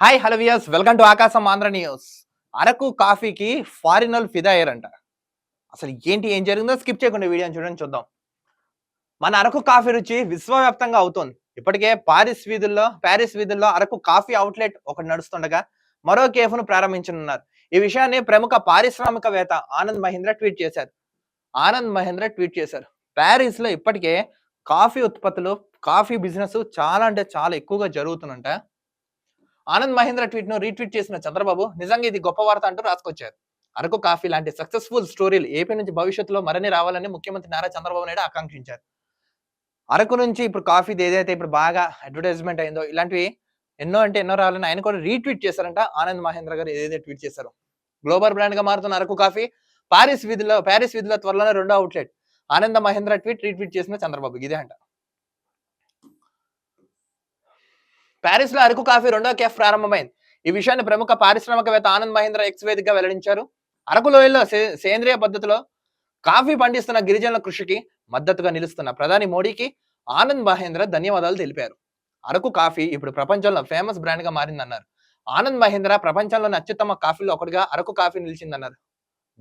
Hi hello viewers welcome to ఆకాశం Andhra news. Araku కాఫీకి ఫారినర్లు ఫిదా అయ్యారంట. అసలు ఏంటి ఏం జరిగిందో స్కిప్ చేయకుండా వీడియోని చూడండి చూద్దాం. మన అరకు కాఫీ రుచి విశ్వవ్యాప్తంగా అవుతోంది. ఇప్పటికే ప్యారిస్ వీధుల్లో అరకు కాఫీ అవుట్లెట్ ఒకటి నడుస్తుండగా మరో కేఫ్ను ప్రారంభించనున్నారు. ఈ విషయాన్ని ప్రముఖ పారిశ్రామికవేత్త ఆనంద్ మహేంద్ర ట్వీట్ చేశారు. ప్యారిస్ లో ఇప్పటికే కాఫీ ఉత్పత్తులు కాఫీ బిజినెస్ చాలా అంటే చాలా ఎక్కువగా జరుగుతుందంట. ఆనంద్ మహేంద్ర ట్వీట్ ను రీట్వీట్ చేసిన చంద్రబాబు నిజంగా ఇది గొప్ప వార్త అంటూ రాసుకొచ్చారు. అరకు కాఫీ లాంటి సక్సెస్ఫుల్ స్టోరీలు ఏపీ నుంచి భవిష్యత్తులో మరిన్ని రావాలని ముఖ్యమంత్రి నారా చంద్రబాబు నాయుడు ఆకాంక్షించారు. అరకు నుంచి ఇప్పుడు కాఫీది ఏదైతే ఇప్పుడు బాగా అడ్వర్టైజ్మెంట్ అయిందో ఇలాంటివి ఎన్నో అంటే ఎన్నో రావాలని ఆయన కూడా రీట్వీట్ చేశారంట. ఆనంద్ మహేంద్ర గారు ఏదైతే ట్వీట్ చేశారో గ్లోబల్ బ్రాండ్ గా మారుతున్న అరకు కాఫీ ప్యారిస్ వీధిలో త్వరలోనే రెండో అవుట్లెట్. ఆనంద్ మహేంద్ర రీట్వీట్ చేసిన చంద్రబాబు ఇదే అంట. ప్యారిస్ లో అరకు కాఫీ రెండో కేఫ్ ప్రారంభమైంది. ఈ విషయాన్ని ప్రముఖ పారిశ్రామికవేత్త ఆనంద్ మహేంద్ర ఎక్స్ వేదికగా వెల్లడించారు. అరకు లోయల్లో సేంద్రియ పద్ధతిలో కాఫీ పండిస్తున్న గిరిజనుల కృషికి మద్దతుగా నిలుస్తున్న ప్రధాని మోడీకి ఆనంద్ మహేంద్ర ధన్యవాదాలు తెలిపారు. అరకు కాఫీ ఇప్పుడు ప్రపంచంలో ఫేమస్ బ్రాండ్ గా మారిందన్నారు. ఆనంద్ మహేంద్ర ప్రపంచంలోని అత్యుత్తమ కాఫీలో ఒకటిగా అరకు కాఫీ నిలిచిందన్నారు.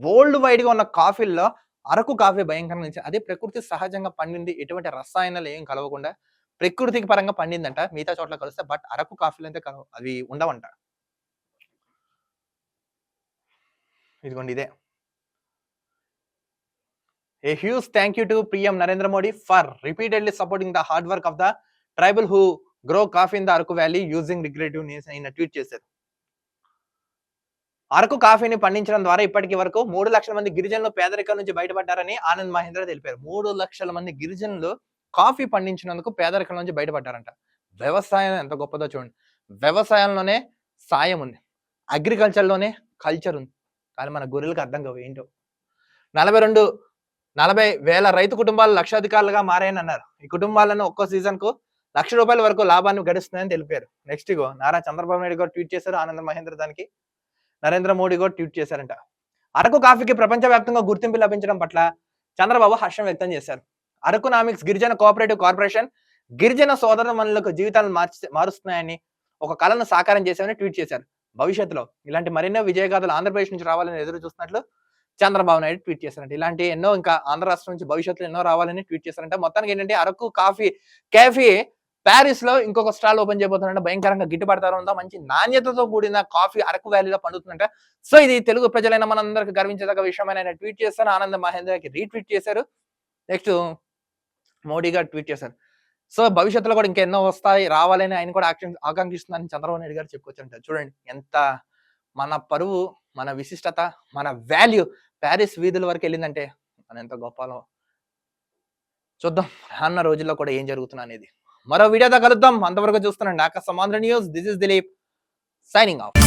వరల్డ్ వైడ్ గా ఉన్న కాఫీల్లో అరకు కాఫీ భయంకరంగా నిలిచింది. అదే ప్రకృతి సహజంగా పండింది, ఎటువంటి రసాయనాలు ఏం కలవకుండా ప్రకృతికి పరంగా పండిందంట. మిగతా చోట్ల కలిస్తే బట్ అరకు కాఫీలు అయితే అవి ఉండవంట. ఇదిగోండి ఇదే. A huge thank you to PM Narendra Modi for repeatedly supporting the hard work of the tribal who grow coffee in the Araku Valley using regenerative means in a tweet చేశారు. అరకు కాఫీని పండించడం ద్వారా ఇప్పటికి వరకు 3 లక్షల మంది గిరిజనులు పేదరికం నుంచి బయటపడ్డారని ఆనంద్ మహేంద్ర తెలిపారు. 3 లక్షల మంది గిరిజనులు కాఫీ పండించినందుకు పేదరికం నుంచి బయటపడ్డారంట. వ్యవసాయం ఎంత గొప్పదో చూడండి. వ్యవసాయంలోనే సాయం ఉంది, అగ్రికల్చర్ లోనే కల్చర్ ఉంది. కానీ మన గొర్రెలకు అర్థం కావు ఏంటో. 40,000 రైతు కుటుంబాలు లక్షాధికారులుగా మారాయని అన్నారు. ఈ కుటుంబాలను ఒక్కో సీజన్ కు ₹1,00,000 వరకు లాభాన్ని గడిస్తున్నాయని తెలిపారు. నెక్స్ట్ ఇగో నారా చంద్రబాబు నాయుడు గారు ట్వీట్ చేశారు. ఆనంద్ మహేంద్ర దానికి నరేంద్ర మోడీ కూడా ట్వీట్ చేశారంట. అరకు కాఫీకి ప్రపంచవ్యాప్తంగా గుర్తింపు లభించడం పట్ల చంద్రబాబు హర్షం వ్యక్తం చేశారు. అరకునామిక్స్ గిరిజన కోఆపరేటివ్ కార్పొరేషన్ గిరిజన సోదరమణులకు జీవితాలను మారుస్తున్నాయని, ఒక కళను సాకారం చేశామని ట్వీట్ చేశారు. భవిష్యత్తులో ఇలాంటి మరెన్నో విజయగాథలు ఆంధ్రప్రదేశ్ నుంచి రావాలని ఎదురు చూస్తున్నట్లు చంద్రబాబు నాయుడు ట్వీట్ చేశారంట. ఇలాంటి ఎన్నో ఇంకా ఆంధ్ర రాష్ట్రం నుంచి భవిష్యత్తులో ఎన్నో రావాలని ట్వీట్ చేశారంట. మొత్తానికి ఏంటంటే అరకు కాఫీ కేఫీ ప్యారిస్ లో ఇంకొక స్టాల్ ఓపెన్ చేయబోతున్నారంట. భయంకరంగా గిట్టుబాటుతో ఉందా, మంచి నాణ్యతతో కూడిన కాఫీ అరకు వ్యాలీలో పండుతుందంట. సో ఇది తెలుగు ప్రజలైన మనందరికి గర్వించదగ్గ విషయమైన ఆయన ట్వీట్ చేశారు. ఆనంద్ మహేంద్రకి రీట్వీట్ చేశారు. నెక్స్ట్ మోడీ గారు ట్వీట్ చేశారు. సో భవిష్యత్తులో కూడా ఇంకా ఎన్నో వస్తాయి రావాలని ఆయన కూడా ఆకాంక్షిస్తున్నారని చంద్రబాబు నాయుడు గారు చెప్పుకోవచ్చు. చూడండి ఎంత మన పరువు, మన విశిష్టత, మన వాల్యూ ప్యారిస్ వీధుల వరకు వెళ్ళిందంటే మనం ఎంత గొప్పలో. చూద్దాం రానున్న రోజుల్లో కూడా ఏం జరుగుతున్నా అనేది. మరో వీడియోతో కలుద్దాం. అంతవరకు చూస్తున్నాండి ఆకాశం Andhra news. This is Dilip signing off.